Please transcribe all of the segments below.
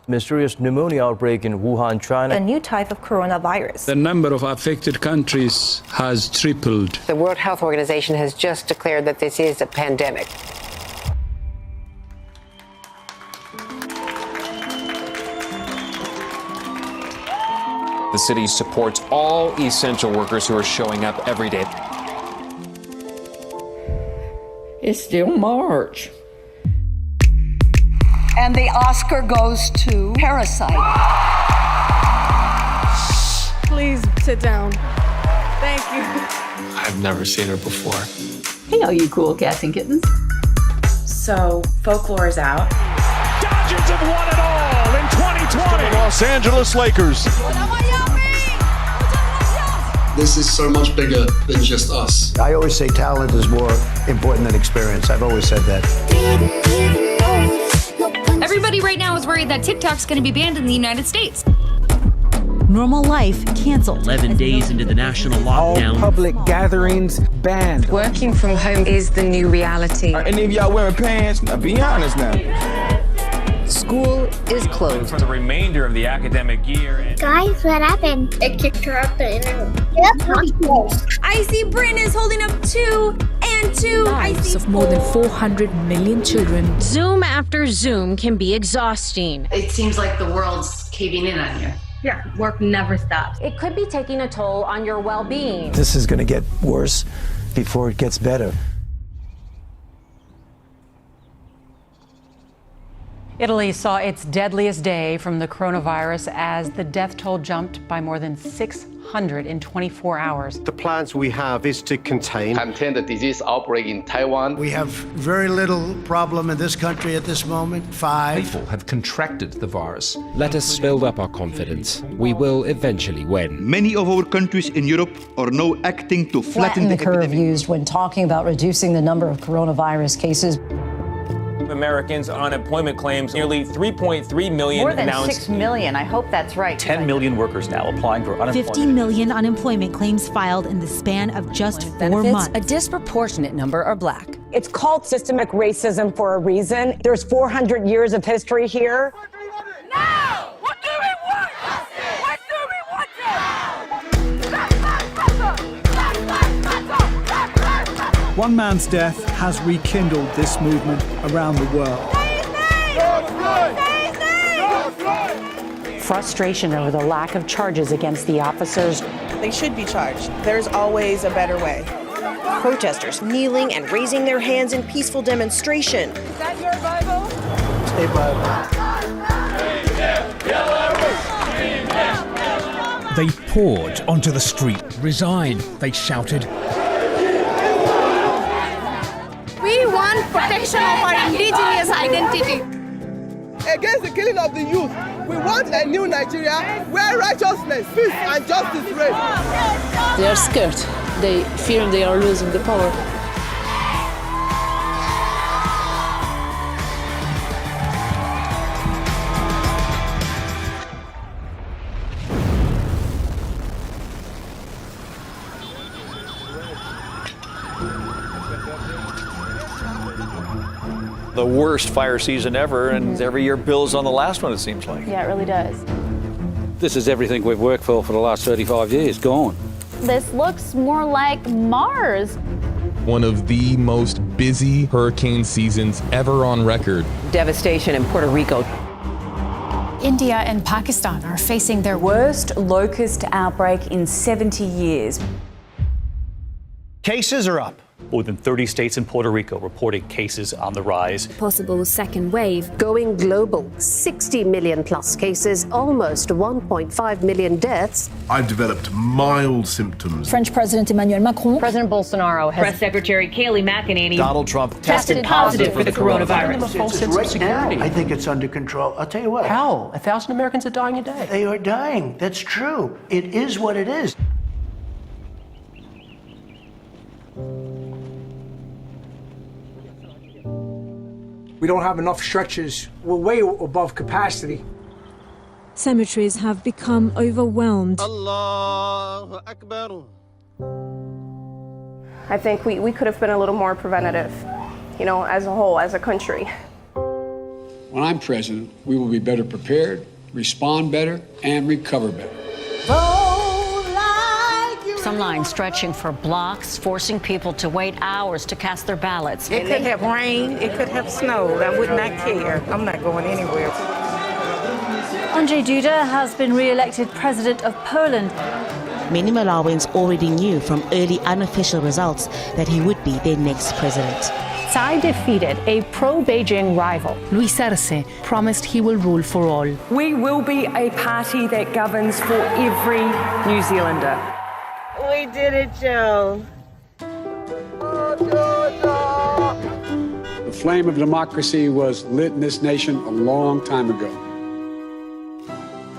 Mysterious pneumonia outbreak in Wuhan, China. A new type of coronavirus. The number of affected countries has tripled. The World Health Organization has just declared that this is a pandemic. The city supports all essential workers who are showing up every day. It's still March. And the Oscar goes to Parasite. Please sit down. Thank you. I've never seen her before. Hey, all you cool cats and kittens. So, Folklore is out. Dodgers have won it all in 2020. The Los Angeles Lakers. This is so much bigger than just us. I always say talent is more important than experience. I've always said that. Everybody right now is worried that TikTok's going to be banned in the United States. Normal life canceled. 11 days into the national lockdown. All public gatherings banned. Working from home is the new reality. Are any of y'all wearing pants? Now be honest now. School is closed. For the remainder of the academic year. Guys, what happened? It kicked her off the internet. I see Britain is holding up 2 and 2. Lives of more than 400 million children. Zoom after Zoom can be exhausting. It seems like the world's caving in on you. Yeah, work never stops. It could be taking a toll on your well-being. This is going to get worse before it gets better. Italy saw its deadliest day from the coronavirus as the death toll jumped by more than 600 in 24 hours. The plans we have is to contain the disease outbreak in Taiwan. We have very little problem in this country at this moment. 5 people have contracted the virus. Let us build up our confidence. We will eventually win. Many of our countries in Europe are now acting to flatten the curve used when talking about reducing the number of coronavirus cases. Americans' unemployment claims, nearly 3.3 million More than announced. 6 million. I hope that's right. 10 million workers now applying for unemployment. 50 million unemployment claims filed in the span of just 4 months. A disproportionate number are black. It's called systemic racism for a reason. There's 400 years of history here. Now! What do we want? What do we want? One man's death has rekindled this movement around the world. Frustration over the lack of charges against the officers. They should be charged. There's always a better way. Protesters kneeling and raising their hands in peaceful demonstration. Is that your Bible? Stay Bible. They poured onto the street. Resign, they shouted. We want protection of our indigenous identity. Against the killing of the youth, we want a new Nigeria where righteousness, peace, and justice reign. They are scared. They fear they are losing the power. The worst fire season ever, and every year builds on the last one, it seems like. Yeah, it really does. This is everything we've worked for the last 35 years, gone. This looks more like Mars. One of the most busy hurricane seasons ever on record. Devastation in Puerto Rico. India and Pakistan are facing their worst locust outbreak in 70 years. Cases are up. More than 30 states and Puerto Rico reporting cases on the rise. Possible second wave. Going global. 60 million plus cases, almost 1.5 million deaths. I've developed mild symptoms. French President Emmanuel Macron. President Bolsonaro has. Press Secretary Kayleigh McEnany. Donald Trump tested positive for the coronavirus. Right now, I think it's under control. I'll tell you what. How? 1,000 Americans are dying a day. They are dying. That's true. It is what it is. We don't have enough stretchers. We're way above capacity. Cemeteries have become overwhelmed. Allahu Akbar. I think we could have been a little more preventative, as a whole, as a country. when I'm president, we will be better prepared, respond better, and recover better. Some lines stretching for blocks, forcing people to wait hours to cast their ballots. It could have rained, it could have snowed. I would not care. I'm not going anywhere. Andrzej Duda has been re-elected president of Poland. Many Malawians already knew from early unofficial results that he would be their next president. Tsai defeated a pro-Beijing rival. Luis Arce promised he will rule for all. We will be a party that governs for every New Zealander. We did it, Joe. The flame of democracy was lit in this nation a long time ago.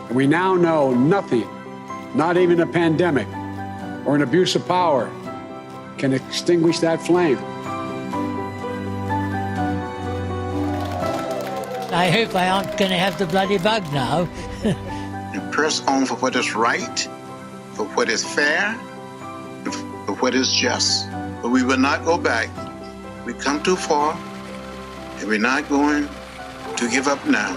And we now know nothing, not even a pandemic or an abuse of power, can extinguish that flame. I hope I aren't going to have the bloody bug now. You press on for what is right, for what is fair, for what is just. But we will not go back. We come too far, and we're not going to give up now.